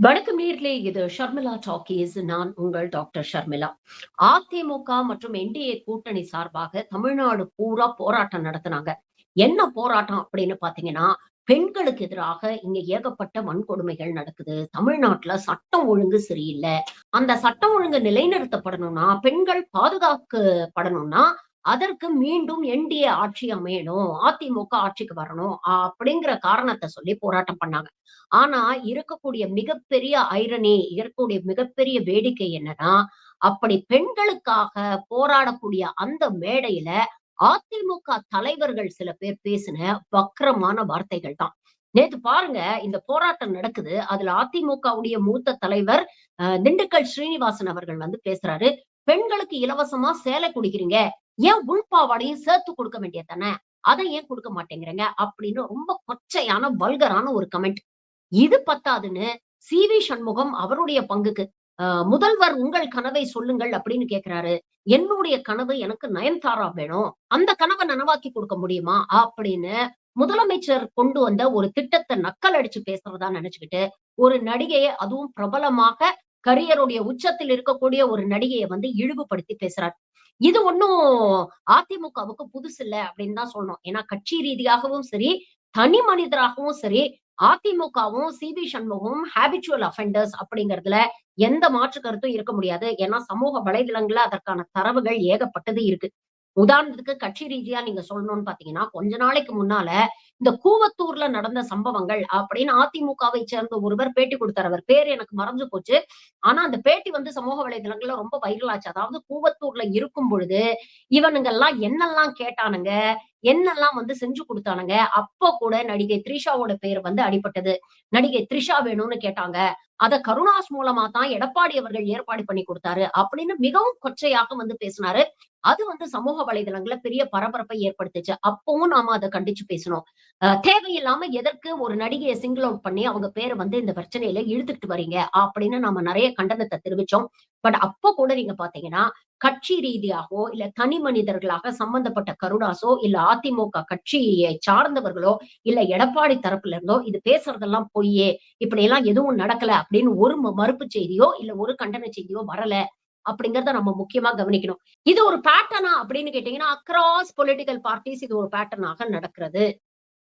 வணக்கம் நேயர்களே, இது ஷர்மிளா டாக்கீஸ். நான் உங்கள் டாக்டர் ஷர்மிளா. அதிமுக மற்றும் என்டிஏ கூட்டணி சார்பாக தமிழ்நாடு பூரா போராட்டம் நடத்துனாங்க. என்ன போராட்டம் அப்படின்னு பார்த்தீங்கன்னா, பெண்களுக்கு எதிராக இங்க ஏகப்பட்ட வன்கொடுமைகள் நடக்குது. தமிழ்நாட்டுல சட்டம் ஒழுங்கு சரியில்ல. அந்த சட்டம் ஒழுங்கு நிலைநிறுத்தப்படணும்னா, பெண்கள் பாதுகாக்கப்படணும்னா, அதற்கு மீண்டும் என்டிஏ ஆட்சி அமையணும். அதிமுக ஆட்சிக்கு வரணும். அப்படிங்கிற காரணத்த சொல்லி போராட்டம் பண்ணாங்க. ஆனா, இருக்கக்கூடிய மிகப்பெரிய இருக்கக்கூடிய மிகப்பெரிய வேடிக்கை என்னன்னா, அப்படி பெண்களுக்காக போராடக்கூடிய அந்த மேடையில அதிமுக தலைவர்கள் சில பேர் பேசின வக்ரமான வார்த்தைகள் தான். நேத்து பாருங்க, இந்த போராட்டம் நடக்குது. அதுல அதிமுகவுடைய மூத்த தலைவர் திண்டுக்கல் ஸ்ரீனிவாசன் அவர்கள் வந்து பேசுறாரு. "பெண்களுக்கு இலவசமா சேலை குடுக்குறீங்க. ஏன் உள்பாவாடையும் சேர்த்து குடுக்க வேண்டியது தானே? அத ஏன் குடுக்க மாட்டேங்கிறீங்க?" அப்படின்னு ரொம்ப கொச்சையான, வல்கரான ஒரு கமெண்ட். இது பத்தாதுன்னு சி.வி. சண்முகம் அவருடைய பங்குக்கு, முதல்வர் உங்கள் கனவை சொல்லுங்கள் அப்படின்னு கேட்கிறாரு. என்னுடைய கனவு எனக்கு நயன்தாரா வேணும். அந்த கனவ நனவாக்கி குடுக்க முடியுமா? அப்படின்னு முதலமைச்சர் கொண்டு வந்த ஒரு திட்டத்த நக்கல் அடிச்சு பேசுறதா நெனச்சுக்கிட்டு, ஒரு நடிகைய அதுவும் பிரபலமாக கரியருடைய உச்சத்தில் இருக்கக்கூடிய ஒரு நடிகைய வந்து இழிவுபடுத்தி பேசுறார். இது ஒண்ணும் அதிமுகவுக்கு புதுசு இல்ல அப்படின்னு தான் சொல்லணும். ஏன்னா கட்சி ரீதியாகவும் சரி, தனி மனிதராகவும் சரி, அதிமுகவும், சி.வி. சண்முகமும் ஹேபிச்சுவல் அஃபெண்டர்ஸ் அப்படிங்கிறதுல எந்த மாற்று கருத்தும் இருக்க முடியாது. ஏன்னா சமூக வலைதளங்கள்ல அதற்கான தரவுகள் ஏகப்பட்டது இருக்கு. உதாரணத்துக்கு கட்சி ரீதியா நீங்க சொல்லணும்னு பார்த்தீங்கன்னா, கொஞ்ச நாளைக்கு முன்னால இந்த கூவத்தூர்ல நடந்த சம்பவங்கள் அப்படின்னு அதிமுகவை சேர்ந்த ஒருவர் பேட்டி குடுத்தாரு. அவர் பேரு எனக்கு மறந்து போச்சு. ஆனா அந்த பேட்டி வந்து சமூக வலைதளங்கள்ல ரொம்ப வைரல் ஆச்சு. அதாவது கூவத்தூர்ல இருக்கும் பொழுது, இவனுங்கல்லாம் என்னெல்லாம் கேட்டானுங்க, என்னெல்லாம் வந்து செஞ்சு குடுத்தானுங்க. அப்ப கூட நடிகை த்ரிஷாவோட பேர் வந்து அடிபட்டது. நடிகை த்ரிஷா வேணும்னு கேட்டாங்க. அத கருணாஸ் மூலமா தான் எடப்பாடி அவர்கள் ஏற்பாடு பண்ணி குடுத்தாரு. அப்படின்னு மிகவும் கொச்சையாக வந்து பேசினாரு. அது வந்து சமூக வலைதளங்கள்ல பெரிய பரபரப்பை ஏற்படுத்துச்சு. அப்பவும் நாம அத கண்டிச்சு பேசினோம். தேவையில்லாம எதற்கு ஒரு நடிகைய சிங்கிள் அவுட் பண்ணி அவங்க பேர வந்து இந்த பிரச்சனையில இழுத்துக்கிட்டு வரீங்க? அப்படின்னு நாம நெறைய கண்டனத்த தெரிவிச்சோம். பட் அப்ப கூட நீங்க பார்த்தீங்கன்னா, கட்சி ரீதியாகவோ, இல்ல தனி மனிதர்களாக சம்பந்தப்பட்ட கருணாஸோ, இல்ல அதிமுக கட்சியை சார்ந்தவர்களோ, இல்ல எடப்பாடி தரப்புல இருந்தோ, இது பேசுறதெல்லாம் பொய்யு. இப்படியெல்லாம் எதுவும் நடக்கல அப்படின்னு ஒரு மறுப்பு செய்தியோ, இல்ல ஒரு கண்டன செய்தியோ வரல. அப்படிங்கிறத நம்ம முக்கியமா கவனிக்கணும். இது ஒரு பேட்டர்னா அப்படின்னு கேட்டீங்கன்னா, அக்ராஸ் பொலிட்டிக்கல் பார்ட்டீஸ் இது ஒரு பேட்டர்னாக நடக்கிறது.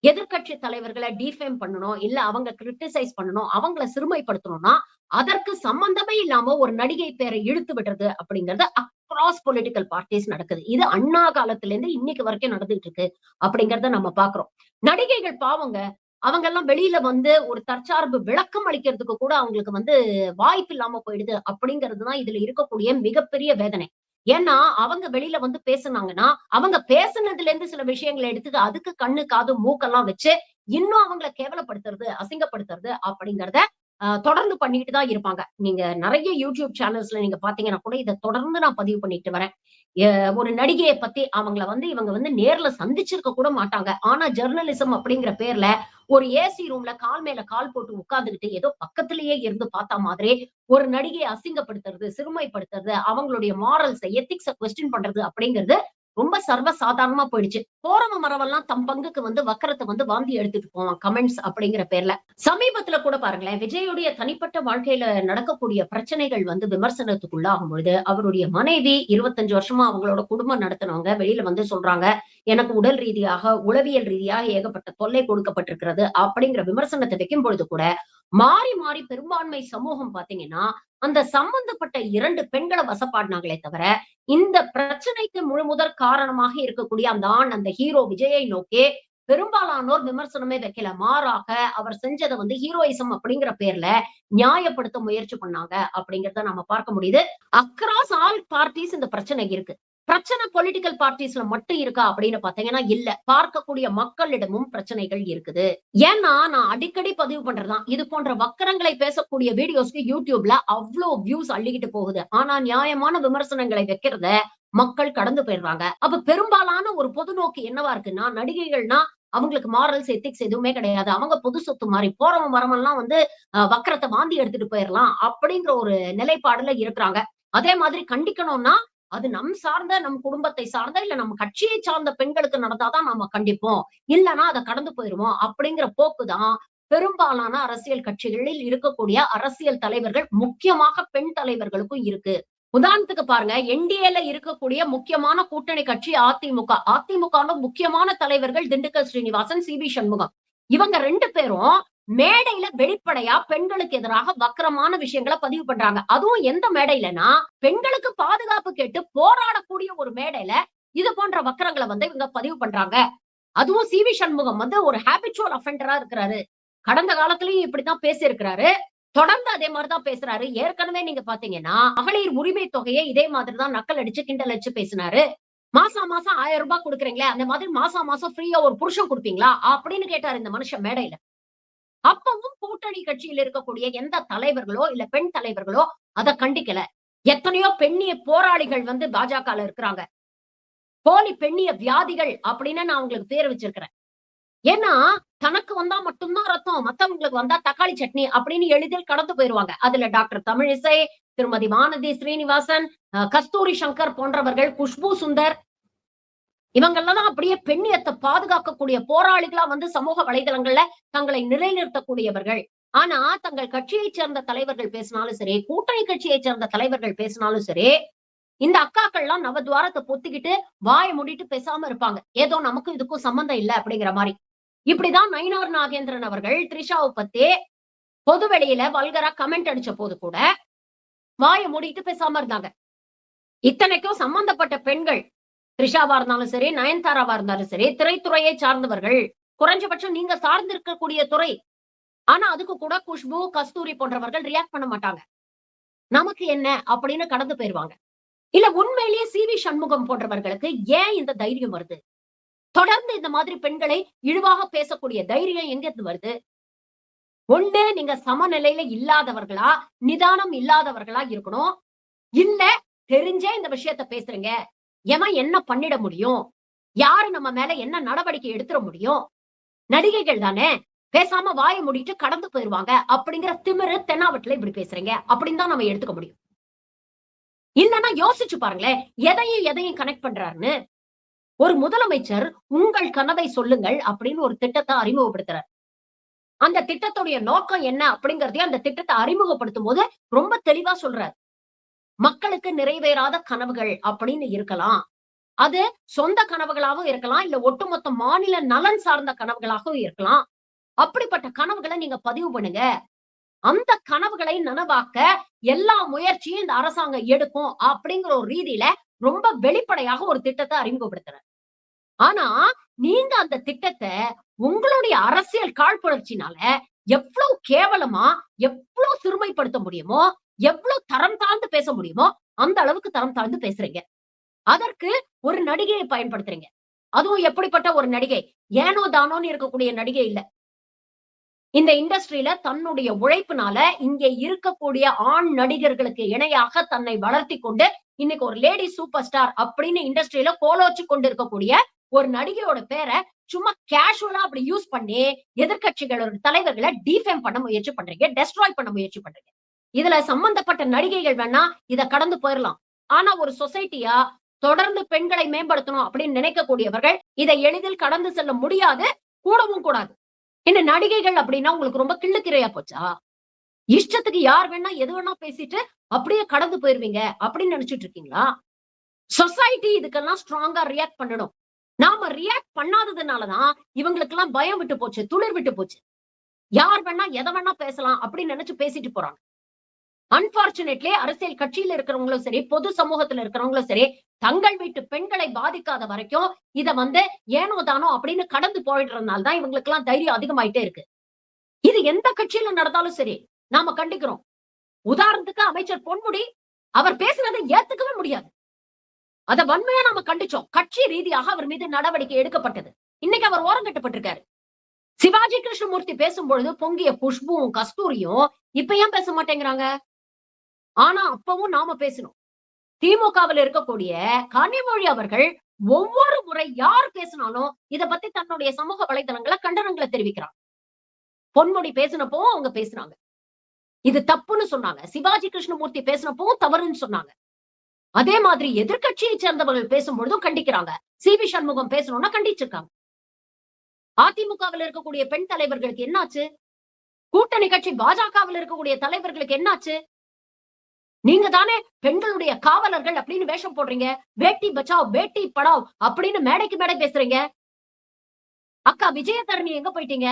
எதிர்க்கட்சி தலைவர்கள டிஃபேம் பண்ணணும், இல்ல அவங்க கிரிட்டிசைஸ் பண்ணணும், அவங்கள சிறுமைப்படுத்தணும்னா, அதற்கு சம்பந்தமே இல்லாம ஒரு நடிகை பேரை இழுத்து விடுறது அப்படிங்கிறது அக்ராஸ் பொலிட்டிக்கல் பார்ட்டீஸ் நடக்குது. இது அண்ணா காலத்துல இருந்து இன்னைக்கு வரைக்கும் நடந்துட்டு இருக்கு அப்படிங்கிறத நம்ம பார்க்கிறோம். நடிகைகள் பாவங்க. அவங்கெல்லாம் வெளியில வந்து ஒரு தற்சார்பு விளக்கம் அளிக்கிறதுக்கு கூட அவங்களுக்கு வந்து வாய்ப்பு இல்லாம போயிடுது அப்படிங்கிறது தான் இதுல இருக்கக்கூடிய மிகப்பெரிய வேதனை. ஏன்னா, அவங்க வெளியில வந்து பேசுனாங்கன்னா, அவங்க பேசுனதுல இருந்து சில விஷயங்கள எடுத்துட்டு அதுக்கு கண்ணு, காது, மூக்கெல்லாம் வச்சு, இன்னும் அவங்கள கேவலப்படுத்துறது, அசிங்கப்படுத்துறது அப்படிங்கிறத தொடர்ந்து பண்ணிட்டு தான் இருப்பாங்க. நீங்க நெறைய YouTube சேனல்ஸ்ல நீங்க பார்த்தீங்கன்னா கூட இத தொடர்ந்து நான் பதிவு பண்ணிட்டு வரேன். எ ஒரு நடிகைய பத்தி அவங்கள வந்து இவங்க வந்து நேர்ல சந்திச்சிருக்க கூட மாட்டாங்க. ஆனா ஜர்னலிசம் அப்படிங்கிற பேர்ல ஒரு ஏசி ரூம்ல கால் மேல கால் போட்டு உட்கார்ந்துகிட்டு ஏதோ பக்கத்திலேயே இருந்து பார்த்தா மாதிரி ஒரு நடிகைய அசிங்கப்படுத்துறது, சிறுமைப்படுத்துறது, அவங்களுடைய மாரல்ஸ, எத்திக்ஸ கொஸ்டின் பண்றது அப்படிங்கிறது ரொம்ப சர்வ சாதாரணமா போயிடுச்சு. போறவன் வரவன்லாம் தம் பங்குக்கு வந்து வக்கரத்த வந்து வாந்தி எடுத்துட்டு போவான் கமெண்ட்ஸ் அப்படிங்கிற பேர்ல. சமீபத்துல கூட பாருங்களேன், விஜயுடைய தனிப்பட்ட வாழ்க்கையில நடக்கக்கூடிய பிரச்சனைகள் வந்து விமர்சனத்துக்கு உள்ளாகும் பொழுது, அவருடைய மனைவி 25 வருஷமா அவங்களோட குடும்பம் நடத்துனவங்க வெளியில வந்து சொல்றாங்க, "எனக்கு உடல் ரீதியாக, உளவியல் ரீதியாக ஏகப்பட்ட தொல்லை கொடுக்கப்பட்டிருக்கிறது." அப்படிங்கிற விமர்சனத்த வைக்கும் பொழுது கூட, மாறி மாறி பெரும்பான்மை சமூகம் பார்த்தீங்கன்னா, அந்த சம்பந்தப்பட்ட 2 பெண்கள வசப்பாடுனாங்களே தவிர, இந்த பிரச்சனைக்கு முழுமுதற் காரணமாக இருக்கக்கூடிய அந்த ஆண், அந்த ஹீரோ விஜயை நோக்கி பெரும்பாலானோர் விமர்சனமே வைக்கல. மாறாக அவர் செஞ்சத வந்து ஹீரோயிசம் அப்படிங்கிற பேர்ல நியாயப்படுத்த முயற்சி பண்ணாங்க அப்படிங்கிறத நம்ம பார்க்க முடியுது. அக்ராஸ் ஆல் பார்ட்டீஸ் இந்த பிரச்சனை இருக்கு. பிரச்சனை பொலிட்டிக்கல் பார்ட்டீஸ்ல மட்டும் இருக்கா அப்படின்னு பார்த்தீங்கன்னா இல்ல. பார்க்கக்கூடிய மக்களிடமும் பிரச்சனைகள் இருக்குது. ஏன்னா நான் அடிக்கடி பதிவு பண்றதுதான். இது போன்ற வக்கரங்களை பேசக்கூடிய வீடியோஸ்க்கு YouTubeல அவ்ளோ வியூஸ் அள்ளிக்கிட்டு போகுது. ஆனா நியாயமான விமர்சனங்களை வைக்கிறத மக்கள் கடந்து போயிடுறாங்க. அப்ப பெரும்பாலான ஒரு பொது நோக்கு என்னவா இருக்குன்னா, நடிகைகள்னா அவங்களுக்கு மாரல்ஸ், எத்திக்ஸ் எதுவுமே கிடையாது. அவங்க பொது சொத்து மாரி. போறவன் வரவன்லாம் வந்து வக்கரத்த வாந்தி எடுத்துட்டு போயிரலாம். அப்படிங்கிற ஒரு நிலைப்பாடுல இருக்கிறாங்க. அதே மாதிரி கண்டிக்கணும்னா, அது நம் குடும்பத்தை சார்ந்த, இல்ல நம்ம கட்சியை சார்ந்த பெண்களுக்கு நடந்தா தான் நாம கண்டிப்போம். இல்லன்னா அத கடந்து போயிருவோம். அப்படிங்கிற போக்கு தான் பெரும்பாலான அரசியல் கட்சிகளில் இருக்கக்கூடிய அரசியல் தலைவர்கள், முக்கியமாக பெண் தலைவர்களுக்கும் இருக்கு. உதாரணத்துக்கு பாருங்க, என்டிஏல இருக்கக்கூடிய முக்கியமான கூட்டணி கட்சி அதிமுக. அதிமுகல முக்கியமான தலைவர்கள் திண்டுக்கல் ஸ்ரீனிவாசன், சி.வி. சண்முகம். இவங்க 2 பேரும் மேடையில வெளிப்படையா பெண்களுக்கு எதிராக வக்கிரமான விஷயங்கள பதிவு பண்றாங்க. அதுவும் எந்த மேடையிலனா, பெண்களுக்கு பாதுகாப்பு கேட்டு போராடக்கூடிய ஒரு மேடையில இது போன்ற வக்கிரங்கள இவங்க பதிவு பண்றாங்க. அதுவும் சி.வி. சண்முகம் ஒரு ஹேபிச்சுவல் அஃபெண்டரா இருக்கிறாரு. கடந்த காலத்திலயும் இப்படித்தான் பேசியிருக்கிறாரு. தொடர்ந்து அதே மாதிரிதான் பேசுறாரு. ஏற்கனவே நீங்க பாத்தீங்கன்னா, மகளிர் உரிமை தொகையை இதே மாதிரி தான் நக்கல் அடிச்சு, கிண்டல் அடிச்சு பேசினாரு. மாசம் 1000 ரூபாய் குடுக்குறீங்களே, அந்த மாதிரி மாசம் ஃப்ரீயா ஒரு புருஷன் குடுப்பீங்களா? அப்படின்னு கேட்டாரு இந்த மனுஷன் மேடையில. அப்பவும் கூட்டணி கட்சியில் இருக்கக்கூடிய எந்த தலைவர்களோ, இல்ல பெண் தலைவர்களோ அத கண்டிக்கல. எத்தனையோ பெண்ணிய போராளிகள் பாஜகல இருக்கிறாங்க. போலி பெண்ணிய வியாதிகள் அப்படின்னு நான் உங்களுக்கு பேர் வச்சிருக்கிறேன். ஏன்னா, தனக்கு வந்தா மட்டும் தான் ரத்தம். மத்தவங்களுக்கு வந்தா தக்காளி சட்னி அப்படின்னு எளிதில் கடந்து போயிருவாங்க. அதுல டாக்டர் தமிழிசை, திருமதி வானதி ஸ்ரீனிவாசன், கஸ்தூரி சங்கர் போன்றவர்கள், குஷ்பு சுந்தர் இவங்கெல்லாம் அப்படியே பெண்ணியத்தை பாதுகாக்கக்கூடிய போராளிகளா சமூக வலைதளங்கள்ல தங்களை நிலைநிறுத்தக்கூடியவர்கள். ஆனா, தங்கள் கட்சியைச் சேர்ந்த தலைவர்கள் பேசினாலும் சரி, கூட்டணி கட்சியைச் சேர்ந்த தலைவர்கள் பேசினாலும் சரி, இந்த அக்காக்கள்லாம் நவதுவாரத்தை பொத்திக்கிட்டு வாய மூடிட்டு பேசாம இருப்பாங்க. ஏதோ நமக்கும் இதுக்கும் சம்பந்தம் இல்ல அப்படிங்கிற மாரி. இப்படிதான் நயினார் நாகேந்திரன் அவர்கள் த்ரிஷாவை பத்தி பொது வெளியில வல்கரா கமெண்ட் அடிச்ச போது கூட வாய மூடிட்டு பேசாம இருந்தாங்க. இத்தனைக்கும் சம்பந்தப்பட்ட பெண்கள் த்ரிஷாவா இருந்தாலும் சரி, நயன்தாராவா இருந்தாலும் சரி, திரைத்துறையை சார்ந்தவர்கள். குறைஞ்சபட்சம் நீங்க சார்ந்து இருக்கக்கூடிய துறை. ஆனா அதுக்கு கூட குஷ்பு, கஸ்தூரி போன்றவர்கள் ரியாக்ட் பண்ண மாட்டாங்க. நமக்கு என்ன அப்படின்னு கடந்து போயிருவாங்க. இல்ல உண்மையிலேயே சி.வி. சண்முகம் போன்றவர்களுக்கு ஏன் இந்த தைரியம் வருது? தொடர்ந்து இந்த மாதிரி பெண்களை இழிவாக பேசக்கூடிய தைரியம் எங்க இருந்து வருது? ஒண்ணு நீங்க சமநிலையில இல்லாதவர்களா, நிதானம் இல்லாதவர்களா இருக்கணும். இல்ல தெரிஞ்சே இந்த விஷயத்த பேசுறீங்க. எவன் என்ன பண்ணிட முடியும்? யாரு நம்ம மேல என்ன நடவடிக்கை எடுத்துற முடியும்? நடிகைகள் தானே, பேசாம வாய மூடிட்டு கடந்து போயிருவாங்க அப்படிங்கிற திமிரு தென்னாவட்டுல இப்படி பேசுறீங்க அப்படின்னு தான் நம்ம எடுத்துக்க முடியும். இல்லன்னா யோசிச்சு பாருங்களேன், எதையும் கனெக்ட் பண்றாருன்னு. ஒரு முதலமைச்சர் உங்கள் கனவை சொல்லுங்கள் அப்படின்னு ஒரு திட்டத்தை அறிமுகப்படுத்துறார். அந்த திட்டத்துடைய நோக்கம் என்ன அப்படிங்கறதையும் அந்த திட்டத்தை அறிமுகப்படுத்தும் போது ரொம்ப தெளிவா சொல்றார். மக்களுக்கு நிறைவேறாத கனவுகள் அப்படின்னு இருக்கலாம். அது சொந்த கனவுகளாகவும் இருக்கலாம். இல்ல ஒட்டுமொத்த மாநில நலன் சார்ந்த கனவுகளாகவும் இருக்கலாம். அப்படிப்பட்ட கனவுகளை நீங்க பதிவு பண்ணுங்க. அந்த கனவுகளை நனவாக்க எல்லா முயற்சியும் இந்த அரசாங்கம் எடுக்கும் அப்படிங்கிற ஒரு ரீதியில ரொம்ப வெளிப்படையாக ஒரு திட்டத்தை அறிமுகப்படுத்துறார். ஆனா, நீங்க அந்த திட்டத்தை உங்களுடைய அரசியல் காழ்ப்புணர்ச்சினால எவ்வளவு கேவலமா, எவ்வளவு சிறுமைப்படுத்த முடியுமோ, எவ்வளவு தரம் தாழ்ந்து பேச முடியுமோ, அந்த அளவுக்கு தரம் தாழ்ந்து பேசுறீங்க. அதற்கு ஒரு நடிகையை பயன்படுத்துறீங்க. அதுவும் எப்படிப்பட்ட ஒரு நடிகை? ஏனோ தானோன்னு இருக்கக்கூடிய நடிகை இல்ல. இந்த இண்டஸ்ட்ரியில தன்னுடைய உழைப்பினால இங்க இருக்கக்கூடிய ஆண் நடிகர்களுக்கு இணையாக தன்னை வளர்த்திக் கொண்டு இன்னைக்கு ஒரு லேடி சூப்பர் ஸ்டார் அப்படின்னு இண்டஸ்ட்ரியில கோலோச்சு கொண்டு இருக்கக்கூடிய ஒரு நடிகையோட பேரை சும்மா கேஷுவலா அப்படி யூஸ் பண்ணி எதிர்க்கட்சிகளோட தலைவர்களை டிஃபேம் பண்ண முயற்சி பண்றீங்க, டெஸ்ட்ராய் பண்ண முயற்சி பண்றீங்க. இதுல சம்பந்தப்பட்ட நடிகைகள் வேணா இத கடந்து போயிடலாம். ஆனா ஒரு சொசைட்டியா தொடர்ந்து பெண்களை மேம்படுத்தணும் அப்படின்னு நினைக்கக்கூடியவர்கள் இதை எளிதில் கடந்து செல்ல முடியாது, கூடவும் கூடாது. என்ன நடிகைகள் அப்படின்னா உங்களுக்கு ரொம்ப கிள்ளுக்கிரையா போச்சா? இஷ்டத்துக்கு யார் வேணா எது வேணா பேசிட்டு அப்படியே கடந்து போயிருவீங்க அப்படின்னு நினைச்சிட்டு இருக்கீங்களா? சொசைட்டி இதுக்கெல்லாம் ஸ்ட்ராங்கா ரியாக்ட் பண்ணணும். நாம ரியாக்ட் பண்ணாததுனாலதான் இவங்களுக்கு எல்லாம் பயம் விட்டு போச்சு, துளிர் விட்டு போச்சு. யார் வேணா எதை வேணா பேசலாம் அப்படின்னு நினைச்சு பேசிட்டு போறாங்க. அன்பார்ச்சுனேட்லி அரசியல் கட்சியில இருக்கிறவங்களும் சரி, பொது சமூகத்துல இருக்கிறவங்களும் சரி, தங்கள் வீட்டு பெண்களை பாதிக்காத வரைக்கும் இத ஏனோ தானோ அப்படின்னு கடந்து போயிடுறதுனால தான் இவங்களுக்கு எல்லாம் தைரியம் அதிகமாயிட்டே இருக்கு. இது எந்த கட்சியில நடந்தாலும் சரி, நாம கண்டிக்கிறோம். உதாரணத்துக்கு அமைச்சர் பொன்முடி அவர் பேசுனதை ஏத்துக்கவே முடியாது. அத வன்மையா நாம கண்டிச்சோம். கட்சி ரீதியாக அவர் மீது நடவடிக்கை எடுக்கப்பட்டது. இன்னைக்கு அவர் ஓரங்கட்டப்பட்டிருக்காரு. சிவாஜி கிருஷ்ணமூர்த்தி பேசும்பொழுது பொங்கிய குஷ்புவும் கஸ்தூரியும் இப்ப ஏன் பேச மாட்டேங்கிறாங்க? ஆனா அப்பவும் நாம பேசணும். திமுகவில் இருக்கக்கூடிய கனிமொழி அவர்கள் ஒவ்வொரு முறை யார் பேசினாலும் இத பத்தி தன்னுடைய சமூக வலைதளங்கள கண்டனங்களை தெரிவிக்கிறாங்க. பொன்முடி பேசினப்போ அவங்க பேசுறாங்க. இது தப்புன்னு சொன்னாங்க. சிவாஜி கிருஷ்ணமூர்த்தி பேசினப்போ தவறுன்னு சொன்னாங்க. அதே மாதிரி எதிர்க்கட்சியை சேர்ந்தவர்கள் பேசும்பொழுதும் கண்டிக்கிறாங்க. சி.வி. சண்முகம் பேசணும்னா கண்டிச்சிருக்காங்க. அதிமுகவில் இருக்கக்கூடிய பெண் தலைவர்களுக்கு என்னாச்சு? கூட்டணி கட்சி பாஜகவில் இருக்கக்கூடிய தலைவர்களுக்கு என்னாச்சு? நீங்க தானே பெண்களுடைய காவலர்கள் அப்படின்னு வேஷம் போடுறீங்க. பேட்டி பச்சாவ், பேட்டி படாவ் அப்படின்னு மேடைக்கு மேடை பேசுறீங்க. அக்கா விஜயதரணி எங்க போயிட்டீங்க?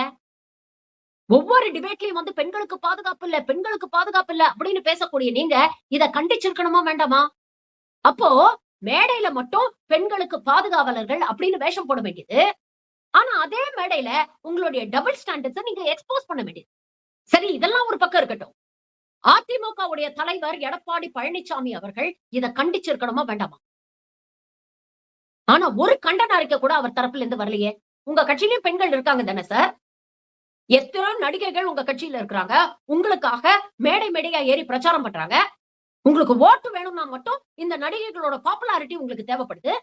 ஒவ்வொரு டிபேட்லயும் வந்து பெண்களுக்கு பாதுகாப்பு இல்ல, பெண்களுக்கு பாதுகாப்பு இல்ல அப்படின்னு பேசக்கூடிய நீங்க இத கண்டிச்சிருக்கணுமா வேண்டாமா? அப்போ மேடையில மட்டும் பெண்களுக்கு பாதுகாவலர்கள் அப்படின்னு வேஷம் போட வேண்டியது. ஆனா அதே மேடையில உங்களுடைய டபுள் ஸ்டாண்டர்ட்ஸ நீங்க எக்ஸ்போஸ் பண்ண வேண்டியது. சரி இதெல்லாம் ஒரு பக்கம் இருக்கட்டும். அதிமுகவுடைய தலைவர் எடப்பாடி பழனிசாமி அவர்கள் இத கண்டிச்சிருக்கணுமா வேண்டாமா? ஆனா ஒரு கண்டன அறிக்கை கூட அவர் தரப்புல இருந்து வரலையே. உங்க கட்சியிலயும் பெண்கள் இருக்காங்க தானே சார்? எத்தனை நடிகைகள் உங்க கட்சியில இருக்கிறாங்க. உங்களுக்காக மேடை மேடையா ஏறி பிரச்சாரம் பண்றாங்க. உங்களுக்கு ஓட்டு வேணும்னா மட்டும் இந்த நடிகைகளோட பாப்புலாரிட்டி உங்களுக்கு தேவைப்படுது.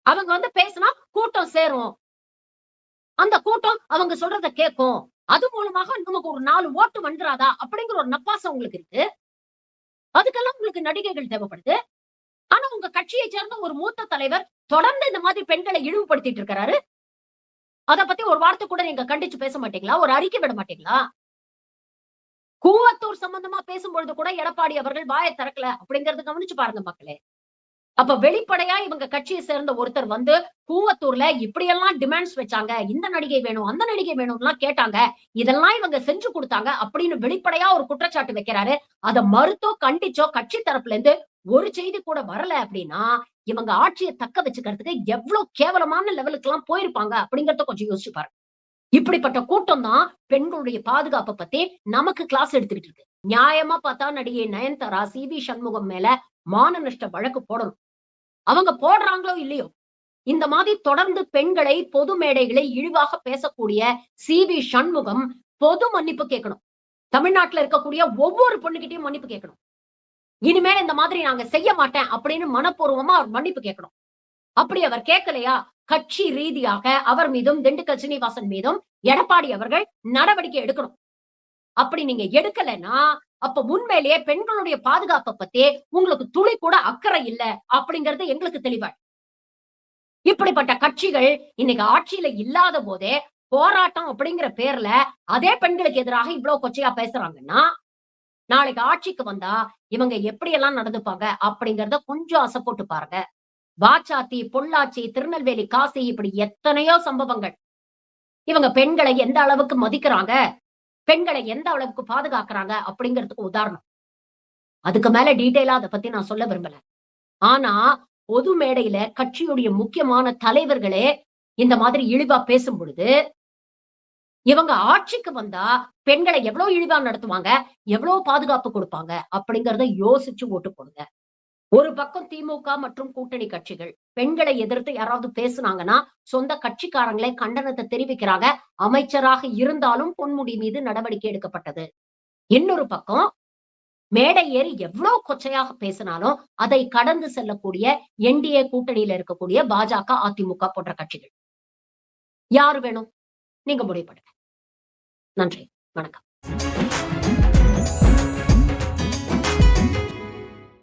அவங்க வந்து பேசினா கூட்டம் சேரும். அந்த கூட்டம் அவங்க சொல்றத கேட்கும். அது மூலமாக நமக்கு ஒரு 4 ஓட்டு வந்துராதா அப்படிங்கிற ஒரு நப்பாசம் உங்களுக்கு இருக்கு. அதுக்கெல்லாம் உங்களுக்கு நடிகைகள் தேவைப்படுது. ஆனா உங்க கட்சியை சேர்ந்த ஒரு மூத்த தலைவர் தொடர்ந்து இந்த மாதிரி பெண்களை இழிவுபடுத்திட்டு இருக்கிறாரு. அத பத்தி ஒரு வார்த்தை கூட நீங்க கண்டிச்சு பேச மாட்டீங்களா? ஒரு அறிக்கை விட மாட்டீங்களா? கூவத்தூர் சம்பந்தமா பேசும்பொழுது கூட எடப்பாடி அவர்கள் வாய திறக்கல அப்படிங்கறத கவனிச்சு பாருங்க மக்களே. அப்ப வெளிப்படையா இவங்க கட்சியை சேர்ந்த ஒருத்தர் வந்து கூவத்தூர்ல இப்படியெல்லாம் டிமாண்ட்ஸ் வச்சாங்க. இந்த நடிகை வேணும், அந்த நடிகை வேணும்லாம் கேட்டாங்க. இதெல்லாம் இவங்க செஞ்சு குடுத்தாங்க அப்படின்னு வெளிப்படையா ஒரு குற்றச்சாட்டு வைக்கிறாரு. அத மறுத்தோ, கண்டிச்சோ கட்சி தரப்புல இருந்து ஒரு செய்தி கூட வரல அப்படின்னா, இவங்க ஆட்சியை தக்க வச்சுக்கிறதுக்கு எவ்வளவு கேவலமான லெவலுக்கு எல்லாம் போயிருப்பாங்க அப்படிங்கறத கொஞ்சம் யோசிச்சு பாருங்க. இப்படிப்பட்ட கூட்டம் தான் பெண்களுடைய பாதுகாப்பை பத்தி நமக்கு கிளாஸ் எடுத்துக்கிட்டு இருக்கு. நியாயமா பார்த்தா நடிகை நயன்தாரா, சி.வி. சண்முகம் மேல மான நஷ்ட வழக்கு போடணும். அவங்க போடுறாங்களோ இல்லையோ, இந்த மாதிரி தொடர்ந்து பெண்களை பொது மேடைகளை இழிவாக பேசக்கூடிய சி.வி. சண்முகம் பொது மன்னிப்பு கேட்கணும். தமிழ்நாட்டுல இருக்கக்கூடிய ஒவ்வொரு பொண்ணுகிட்டயும் மன்னிப்பு கேட்கணும். இனிமேல் இந்த மாதிரி நாங்க செய்ய மாட்டேன் அப்படின்னு மனப்பூர்வமா அவர் மன்னிப்பு கேட்கணும். அப்படி அவர் கேட்கலையா, கட்சி ரீதியாக அவர் மீதும், திண்டுக்கல் சீனிவாசன் மீதும் எடப்பாடி அவர்கள் நடவடிக்கை எடுக்கணும். அப்படி நீங்க எடுக்கலைன்னா, அப்ப உண்மையிலேயே பெண்களுடைய பாதுகாப்பை பத்தி உங்களுக்கு துளி கூட அக்கறை இல்ல அப்படிங்கிறது எங்களுக்கு தெளிவா. இப்படிப்பட்ட கட்சிகள் இன்னைக்கு ஆட்சியில இல்லாத போதே போராட்டம் அப்படிங்கிற பேர்ல அதே பெண்களுக்கு எதிராக இவ்வளவு கொச்சையா பேசுறாங்கன்னா, நாளைக்கு ஆட்சிக்கு வந்தா இவங்க எப்படி எல்லாம் நடந்துப்பாங்க அப்படிங்கறத கொஞ்சம் அசை போட்டு பாருங்க. வாச்சாத்தி, பொள்ளாச்சி, திருநெல்வேலி, காசி இப்படி எத்தனையோ சம்பவங்கள். இவங்க பெண்களை எந்த அளவுக்கு மதிக்கிறாங்க, பெண்களை எந்த அளவுக்கு பாதுகாக்கிறாங்க அப்படிங்கிறதுக்கு உதாரணம். அதுக்கு மேல டீட்டெயிலா அத பத்தி நான் சொல்ல விரும்பல. ஆனா பொது மேடையில கட்சியுடைய முக்கியமான தலைவர்களே இந்த மாதிரி இழிவா பேசும் பொழுது, இவங்க ஆட்சிக்கு வந்தா பெண்களை எவ்வளவு இழிவா நடத்துவாங்க, எவ்வளவு பாதுகாப்பு கொடுப்பாங்க அப்படிங்கறத யோசிச்சு ஓட்டு போடுங்க. ஒரு பக்கம் திமுக மற்றும் கூட்டணி கட்சிகள் பெண்களை எதிர்த்து யாராவது பேசுனாங்கன்னா சொந்த கட்சிக்காரங்களே கண்டனத்தை தெரிவிக்கிறாங்க. அமைச்சராக இருந்தாலும் பொன்முடி மீது நடவடிக்கை எடுக்கப்பட்டது. இன்னொரு பக்கம் மேடை ஏறி எவ்வளவு கொச்சையாக பேசினாலும் அதை கடந்து செல்லக்கூடிய என்டிஏ கூட்டணியில இருக்கக்கூடிய பாஜக, அதிமுக போன்ற கட்சிகள். யாரு வேணும்? நீங்க முடிவு பண்ணுங்க. நன்றி, வணக்கம்.